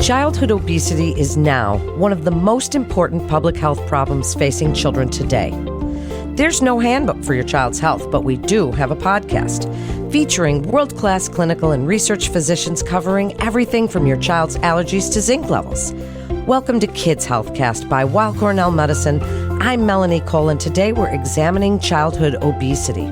Childhood obesity is now one of the most important public health problems facing children today. There's no handbook for your child's health, but we do have a podcast featuring world-class clinical and research physicians covering everything from your child's allergies to zinc levels. Welcome to Kids Healthcast by Weill Cornell Medicine. I'm Melanie Cole, and today we're examining childhood obesity.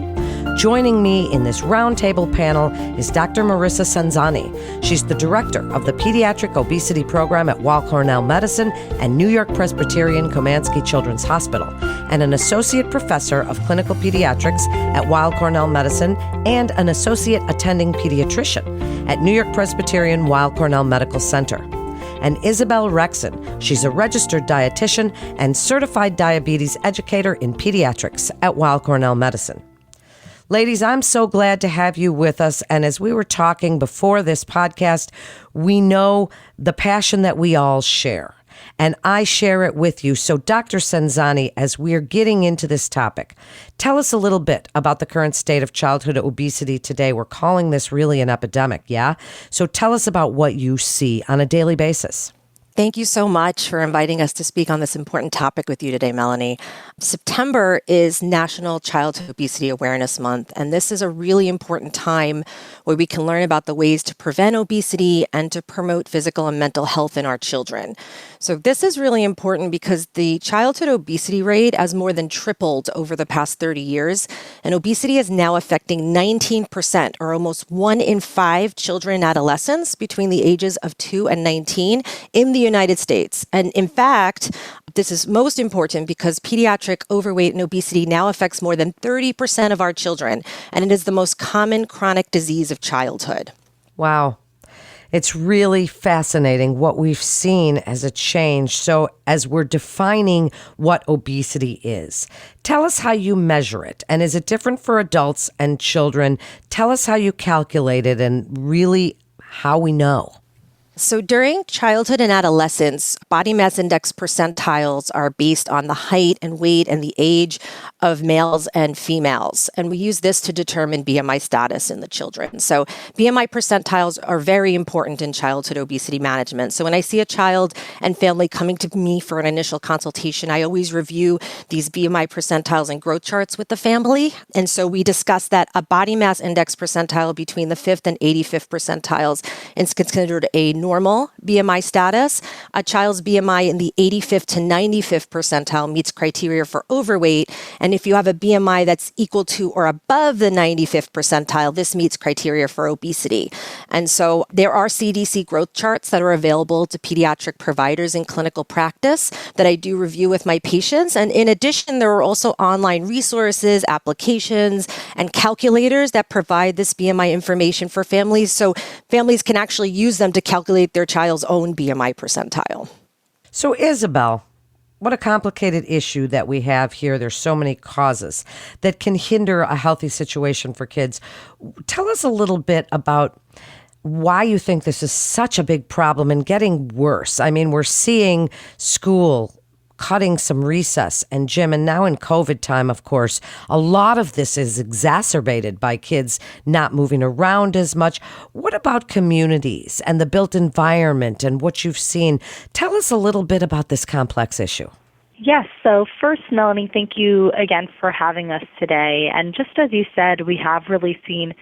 Joining me in this roundtable panel is Dr. Marissa Cenzani. She's the director of the Pediatric Obesity Program at Weill Cornell Medicine and New York Presbyterian Komansky Children's Hospital, and an associate professor of clinical pediatrics at Weill Cornell Medicine and an associate attending pediatrician at New York Presbyterian Weill Cornell Medical Center. And Isabel Rexon. She's a registered dietitian and certified diabetes educator in pediatrics at Weill Cornell Medicine. Ladies, I'm so glad to have you with us. And as we were talking before this podcast, we know the passion that we all share. And I share it with you. So Dr. Cenzani, as we're getting into this topic, tell us a little bit about the current state of childhood obesity today. We're calling this really an epidemic, yeah? So tell us about what you see on a daily basis. Thank you so much for inviting us to speak on this important topic with you today, Melanie. September is National Childhood Obesity Awareness Month, and this is a really important time where we can learn about the ways to prevent obesity and to promote physical and mental health in our children. So this is really important because the childhood obesity rate has more than tripled over the past 30 years, and obesity is now affecting 19%, or almost 1 in 5 children and adolescents between the ages of 2 and 19 in the United States. And in fact, this is most important because pediatric overweight and obesity now affects more than 30% of our children, and it is the most common chronic disease of childhood. Wow. It's really fascinating what we've seen as a change. So as we're defining what obesity is, tell us how you measure it. And is it different for adults and children? Tell us how you calculate it and really how we know. So during childhood and adolescence, body mass index percentiles are based on the height and weight and the age of males and females. And we use this to determine BMI status in the children. So BMI percentiles are very important in childhood obesity management. So when I see a child and family coming to me for an initial consultation, I always review these BMI percentiles and growth charts with the family. And so we discuss that a body mass index percentile between the 5th and 85th percentiles is considered a normal BMI status. A child's BMI in the 85th to 95th percentile meets criteria for overweight. And if you have a BMI that's equal to or above the 95th percentile, this meets criteria for obesity. And so there are CDC growth charts that are available to pediatric providers in clinical practice that I do review with my patients. And in addition, there are also online resources, applications, and calculators that provide this BMI information for families. So families can actually use them to calculate their child's own BMI percentile. So Isabel, what a complicated issue that we have here. There's so many causes that can hinder a healthy situation for kids. Tell us a little bit about why you think this is such a big problem and getting worse. I mean, we're seeing school cutting some recess and gym. And now in COVID time, of course, a lot of this is exacerbated by kids not moving around as much. What about communities and the built environment and what you've seen? Tell us a little bit about this complex issue. Yes. So first, Melanie, thank you again for having us today. And just as you said, we have really seen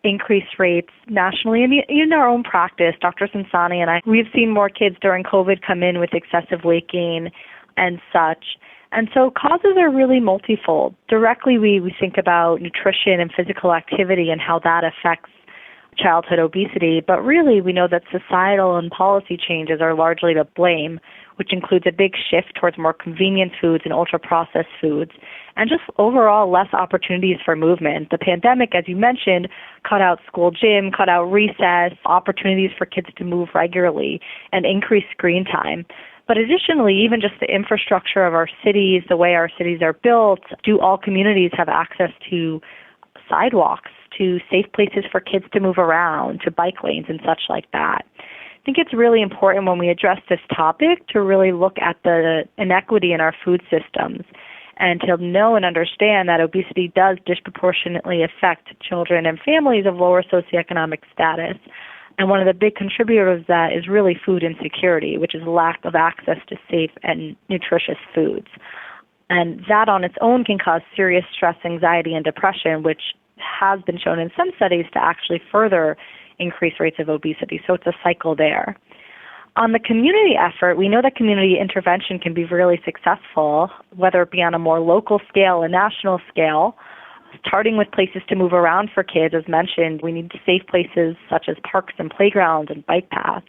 increased rates nationally and in our own practice. Dr. Cenzani and I, we've seen more kids during COVID come in with excessive weight gain and such. And so causes are really multifold. Directly, we think about nutrition and physical activity and how that affects childhood obesity. But really, we know that societal and policy changes are largely to blame, which includes a big shift towards more convenient foods and ultra-processed foods, and just overall less opportunities for movement. The pandemic, as you mentioned, cut out school gym, cut out recess, opportunities for kids to move regularly, and increased screen time. But additionally, even just the infrastructure of our cities, the way our cities are built, do all communities have access to sidewalks, to safe places for kids to move around, to bike lanes and such like that? I think it's really important when we address this topic to really look at the inequity in our food systems and to know and understand that obesity does disproportionately affect children and families of lower socioeconomic status. And one of the big contributors of that is really food insecurity, which is lack of access to safe and nutritious foods. And that on its own can cause serious stress, anxiety, and depression, which has been shown in some studies to actually further increase rates of obesity. So it's a cycle there. On the community effort, we know that community intervention can be really successful, whether it be on a more local scale, a national scale, starting with places to move around for kids. As mentioned, we need safe places such as parks and playgrounds and bike paths.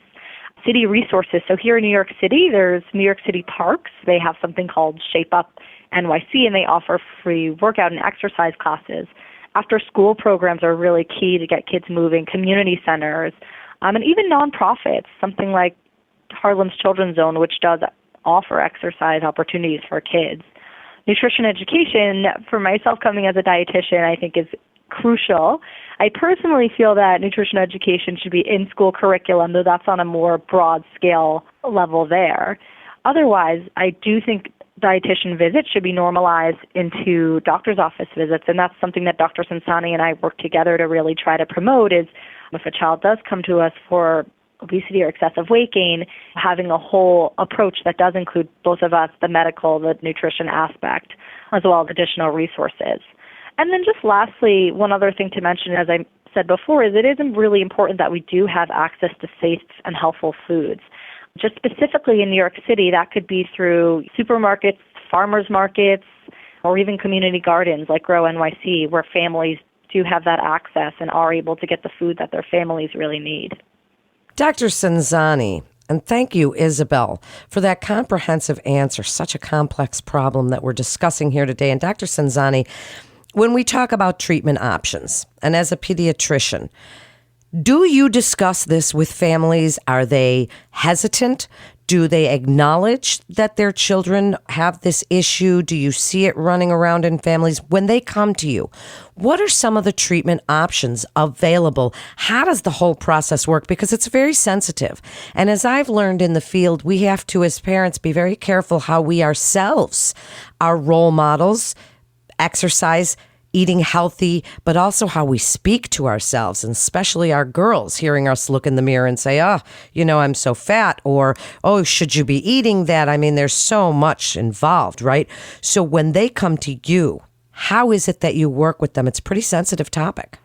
City resources. So here in New York City, there's New York City Parks. They have something called Shape Up NYC, and they offer free workout and exercise classes. After-school programs are really key to get kids moving, community centers, and even nonprofits, something like Harlem's Children's Zone, which does offer exercise opportunities for kids. Nutrition education, for myself coming as a dietitian, I think is crucial. I personally feel that nutrition education should be in school curriculum, though that's on a more broad scale level there. Otherwise, I do think dietitian visits should be normalized into doctor's office visits, and that's something that Dr. Sansani and I work together to really try to promote is if a child does come to us for obesity or excessive weight gain, having a whole approach that does include both of us, the medical, the nutrition aspect, as well as additional resources. And then just lastly, one other thing to mention, as I said before, is it is really important that we do have access to safe and healthful foods. Just specifically in New York City, that could be through supermarkets, farmers markets, or even community gardens like Grow NYC, where families do have that access and are able to get the food that their families really need. Dr. Sansani, and thank you, Isabel, for that comprehensive answer. Such a complex problem that we're discussing here today. And Dr. Sansani, when we talk about treatment options, and as a pediatrician, do you discuss this with families? Are they hesitant? Do they acknowledge that their children have this issue? Do you see it running around in families? When they come to you, what are some of the treatment options available? How does the whole process work? Because it's very sensitive. And as I've learned in the field, we have to, as parents, be very careful how we ourselves are role models, exercise, eating healthy, but also how we speak to ourselves, and especially our girls, hearing us look in the mirror and say, oh, I'm so fat, or, oh, should you be eating that? I mean, there's so much involved, right? So when they come to you, how is it that you work with them? It's a pretty sensitive topic.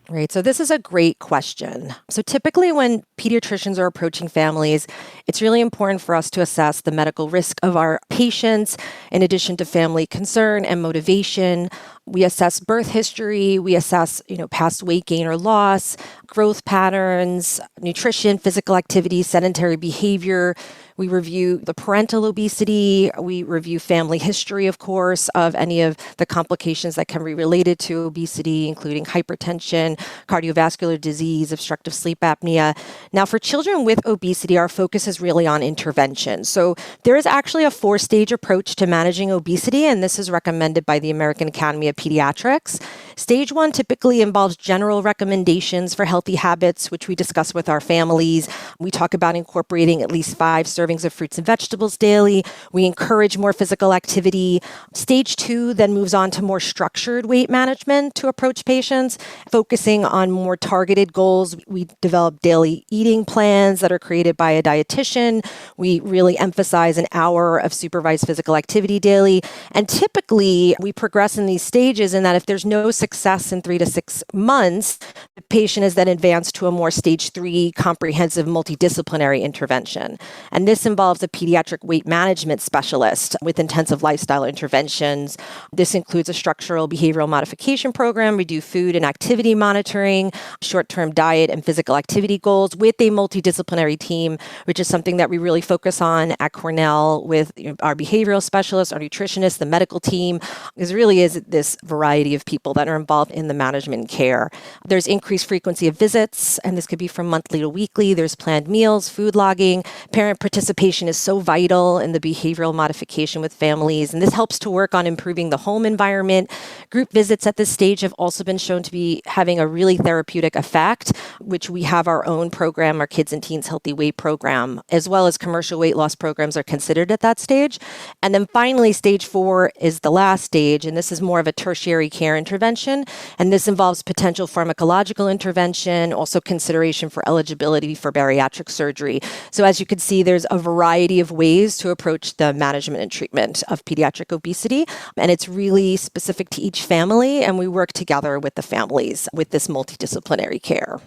Right. So this is a great question. So typically when pediatricians are approaching families, it's really important for us to assess the medical risk of our patients, in addition to family concern and motivation. We assess birth history, we assess, past weight gain or loss, growth patterns, nutrition, physical activity, sedentary behavior. We review the parental obesity. We review family history, of course, of any of the complications that can be related to obesity, including hypertension, cardiovascular disease, obstructive sleep apnea. Now, for children with obesity, our focus is really on intervention. So there is actually a 4-stage approach to managing obesity, and this is recommended by the American Academy of Pediatrics. Stage 1 typically involves general recommendations for healthy habits, which we discuss with our families. We talk about incorporating at least 5 servings of fruits and vegetables daily. We encourage more physical activity. Stage 2 then moves on to more structured weight management to approach patients, focusing on more targeted goals. We develop daily eating plans that are created by a dietitian. We really emphasize an hour of supervised physical activity daily. And typically, we progress in these stages in that if there's no success in 3 to 6 months, the patient is then advanced to a more stage 3 comprehensive multidisciplinary intervention. And this involves a pediatric weight management specialist with intensive lifestyle interventions. This includes a structural behavioral modification program. We do food and activity monitoring, short-term diet and physical activity goals with a multidisciplinary team, which is something that we really focus on at Cornell with our behavioral specialists, our nutritionists, the medical team. This really is this this variety of people that are involved in the management and care. There's increased frequency of visits, and this could be from monthly to weekly. There's planned meals, food logging. Parent participation is so vital in the behavioral modification with families, and this helps to work on improving the home environment. Group visits at this stage have also been shown to be having a really therapeutic effect, which we have our own program, our Kids and Teens Healthy Weight program, as well as commercial weight loss programs are considered at that stage. And then finally, stage 4 is the last stage, and this is more of a tertiary care intervention. And this involves potential pharmacological intervention, also consideration for eligibility for bariatric surgery. So as you can see, there's a variety of ways to approach the management and treatment of pediatric obesity. And it's really specific to each family, and we work together with the families with this multidisciplinary care.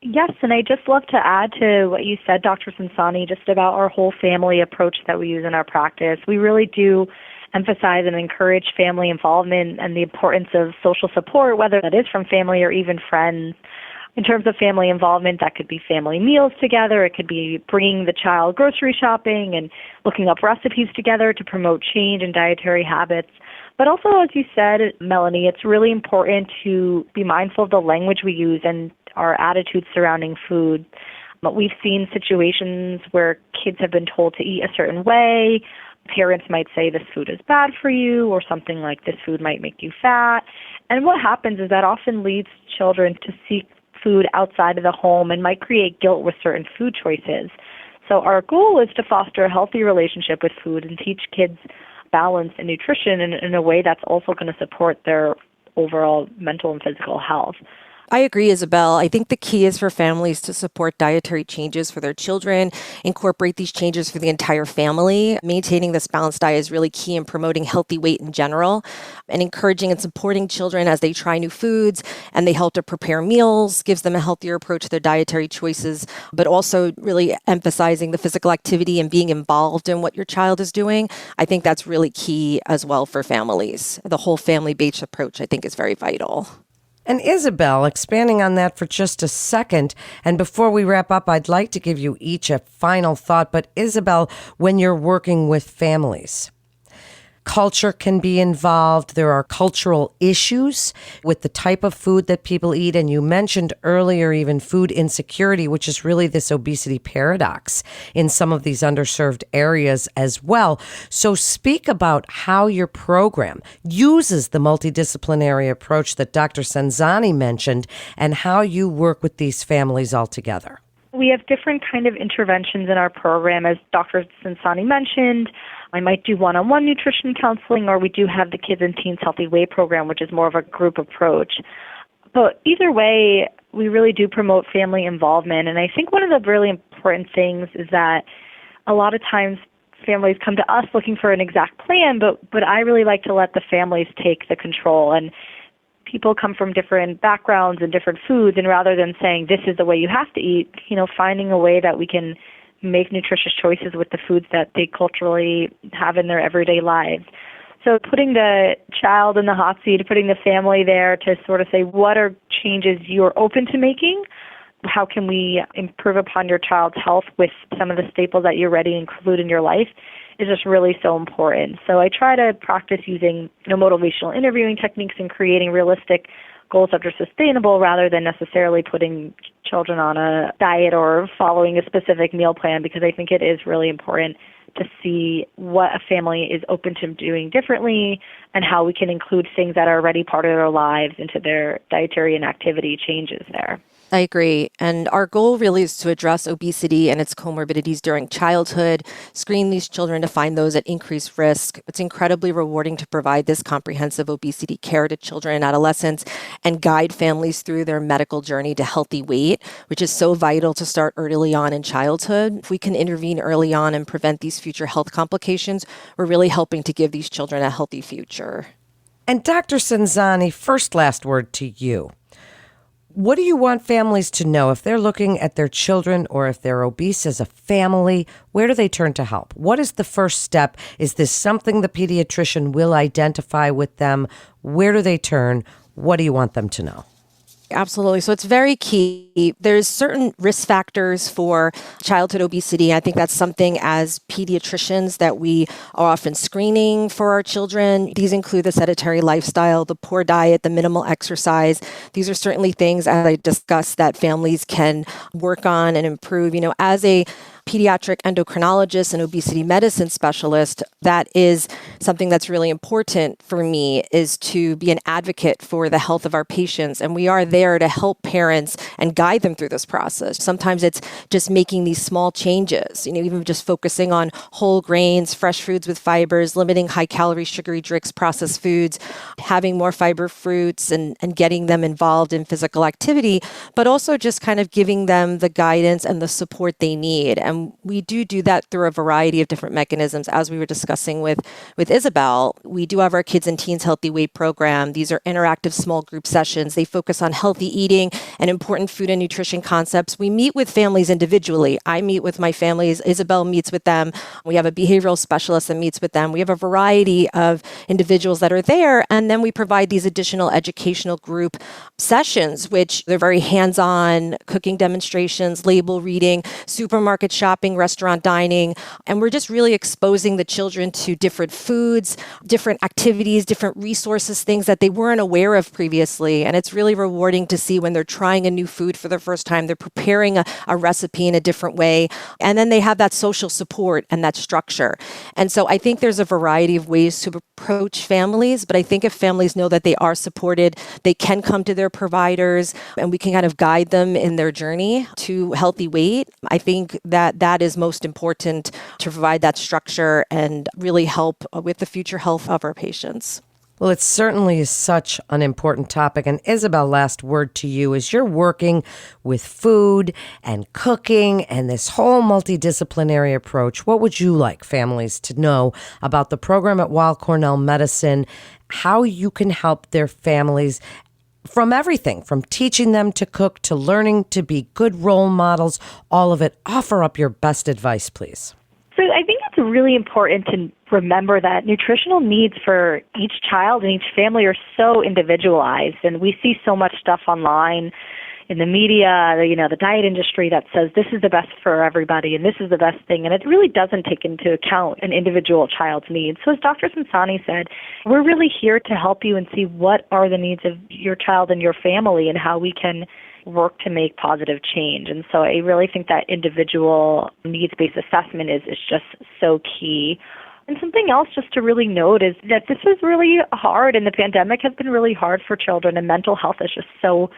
Yes, and I just love to add to what you said, Dr. Sansani, just about our whole family approach that we use in our practice. We really do emphasize and encourage family involvement and the importance of social support, whether that is from family or even friends. In terms of family involvement, that could be family meals together. It could be bringing the child grocery shopping and looking up recipes together to promote change in dietary habits. But also, as you said, Melanie, it's really important to be mindful of the language we use and our attitudes surrounding food. But we've seen situations where kids have been told to eat a certain way. Parents might say this food is bad for you, or something like this food might make you fat. And what happens is that often leads children to seek food outside of the home and might create guilt with certain food choices. So our goal is to foster a healthy relationship with food and teach kids balance and nutrition in a way that's also going to support their overall mental and physical health. I agree, Isabel. I think the key is for families to support dietary changes for their children, incorporate these changes for the entire family. Maintaining this balanced diet is really key in promoting healthy weight in general, and encouraging and supporting children as they try new foods and they help to prepare meals, gives them a healthier approach to their dietary choices, but also really emphasizing the physical activity and being involved in what your child is doing. I think that's really key as well for families. The whole family-based approach, I think, is very vital. And Isabel, expanding on that for just a second, and before we wrap up, I'd like to give you each a final thought. But Isabel, when you're working with families, culture can be involved. There are cultural issues with the type of food that people eat. And you mentioned earlier even food insecurity, which is really this obesity paradox in some of these underserved areas as well. So speak about how your program uses the multidisciplinary approach that Dr. Sansani mentioned and how you work with these families all together. We have different kind of interventions in our program. As Dr. Sansani mentioned, I might do one-on-one nutrition counseling, or we do have the Kids and Teens Healthy Weight program, which is more of a group approach. But either way, we really do promote family involvement. And I think one of the really important things is that a lot of times families come to us looking for an exact plan, but I really like to let the families take the control. And people come from different backgrounds and different foods, and rather than saying this is the way you have to eat, finding a way that we can make nutritious choices with the foods that they culturally have in their everyday lives. So putting the child in the hot seat, putting the family there to sort of say, what are changes you're open to making? How can we improve upon your child's health with some of the staples that you already include in your life is just really so important. So I try to practice using motivational interviewing techniques and creating realistic goals that are sustainable rather than necessarily putting children on a diet or following a specific meal plan, because I think it is really important to see what a family is open to doing differently and how we can include things that are already part of their lives into their dietary and activity changes there. I agree. And our goal really is to address obesity and its comorbidities during childhood, screen these children to find those at increased risk. It's incredibly rewarding to provide this comprehensive obesity care to children and adolescents and guide families through their medical journey to healthy weight, which is so vital to start early on in childhood. If we can intervene early on and prevent these future health complications, we're really helping to give these children a healthy future. And Dr. Sansani, first last word to you. What do you want families to know if they're looking at their children or if they're obese as a family? Where do they turn to help? What is the first step? Is this something the pediatrician will identify with them? Where do they turn? What do you want them to know? Absolutely. So it's very key. There's certain risk factors for childhood obesity. I think that's something as pediatricians that we are often screening for our children. These include the sedentary lifestyle, the poor diet, the minimal exercise. These are certainly things, as I discussed, that families can work on and improve. As a pediatric endocrinologist and obesity medicine specialist, that is something that's really important for me, is to be an advocate for the health of our patients. And we are there to help parents and guide them through this process. Sometimes it's just making these small changes, even just focusing on whole grains, fresh foods with fibers, limiting high calorie, sugary drinks, processed foods, having more fiber fruits and getting them involved in physical activity, but also just kind of giving them the guidance and the support they need. And we do that through a variety of different mechanisms. As we were discussing with Isabel, we do have our Kids and Teens Healthy Weight program. These are interactive small group sessions. They focus on healthy eating and important food and nutrition concepts. We meet with families individually. I meet with my families. Isabel meets with them. We have a behavioral specialist that meets with them. We have a variety of individuals that are there. And then we provide these additional educational group sessions, which they're very hands-on, cooking demonstrations, label reading, supermarket shopping, restaurant dining. And we're just really exposing the children to different foods, different activities, different resources, things that they weren't aware of previously. And it's really rewarding to see when they're trying a new food for the first time, they're preparing a recipe in a different way. And then they have that social support and that structure. And so I think there's a variety of ways to approach families, but I think if families know that they are supported, they can come to their providers and we can kind of guide them in their journey to healthy weight. I think that is most important, to provide that structure and really help with the future health of our patients. Well, it certainly is such an important topic. And Isabel, last word to you. As you're working with food and cooking and this whole multidisciplinary approach, what would you like families to know about the program at Weill Cornell Medicine, how you can help their families from everything, from teaching them to cook to learning to be good role models, all of it? Offer up your best advice, please. So I think it's really important to remember that nutritional needs for each child and each family are so individualized, and we see so much stuff online in the media, the diet industry that says this is the best for everybody and this is the best thing, and it really doesn't take into account an individual child's needs. So as Dr. Sansani said, we're really here to help you and see what are the needs of your child and your family and how we can work to make positive change. And so I really think that individual needs-based assessment is just so key. And something else just to really note is that this is really hard, and the pandemic has been really hard for children, and mental health is just so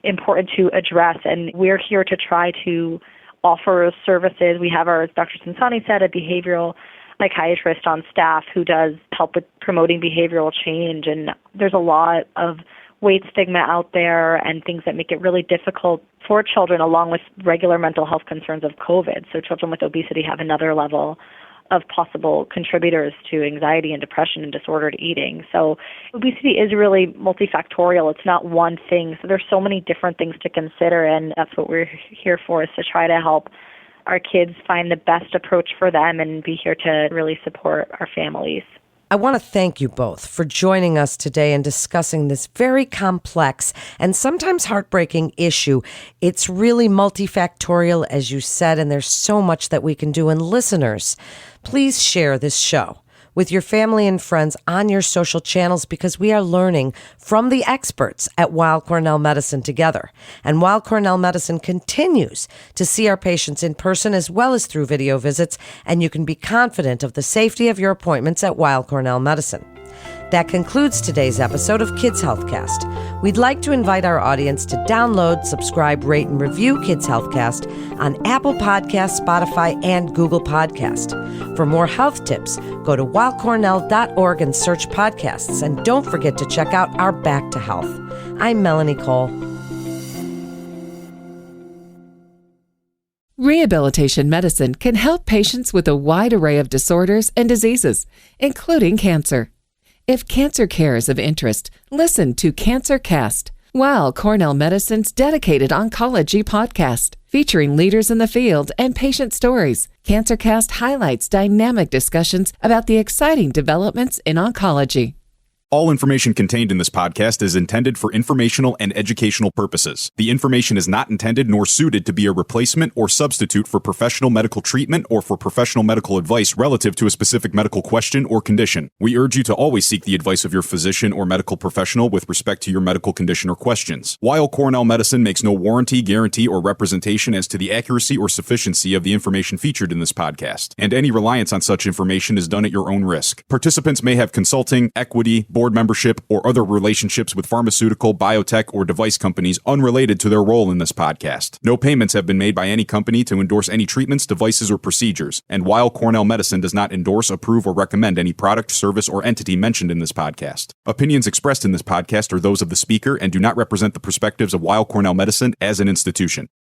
important to address. And we're here to try to offer services. We have as Dr. Sansani said, a behavioral psychiatrist on staff who does help with promoting behavioral change. And there's a lot of weight stigma out there and things that make it really difficult for children, along with regular mental health concerns of COVID. So children with obesity have another level of possible contributors to anxiety and depression and disordered eating. So obesity is really multifactorial. It's not one thing. So there's so many different things to consider, and that's what we're here for, is to try to help our kids find the best approach for them and be here to really support our families. I want to thank you both for joining us today and discussing this very complex and sometimes heartbreaking issue. It's really multifactorial, as you said, and there's so much that we can do. And listeners, please share this show with your family and friends on your social channels, because we are learning from the experts at Weill Cornell Medicine together. And Weill Cornell Medicine continues to see our patients in person as well as through video visits, and you can be confident of the safety of your appointments at Weill Cornell Medicine. That concludes today's episode of Kids Healthcast. We'd like to invite our audience to download, subscribe, rate, and review Kids Healthcast on Apple Podcasts, Spotify, and Google Podcast. For more health tips, go to weillcornell.org and search podcasts. And don't forget to check out our Back to Health. I'm Melanie Cole. Rehabilitation medicine can help patients with a wide array of disorders and diseases, including cancer. If cancer care is of interest, listen to CancerCast, Weill Cornell Medicine's dedicated oncology podcast, featuring leaders in the field and patient stories. CancerCast highlights dynamic discussions about the exciting developments in oncology. All information contained in this podcast is intended for informational and educational purposes. The information is not intended nor suited to be a replacement or substitute for professional medical treatment or for professional medical advice relative to a specific medical question or condition. We urge you to always seek the advice of your physician or medical professional with respect to your medical condition or questions. Weill Cornell Medicine makes no warranty, guarantee, or representation as to the accuracy or sufficiency of the information featured in this podcast, and any reliance on such information is done at your own risk. Participants may have consulting, equity, board membership, or other relationships with pharmaceutical, biotech, or device companies unrelated to their role in this podcast. No payments have been made by any company to endorse any treatments, devices, or procedures, and Weill Cornell Medicine does not endorse, approve, or recommend any product, service, or entity mentioned in this podcast. Opinions expressed in this podcast are those of the speaker and do not represent the perspectives of Weill Cornell Medicine as an institution.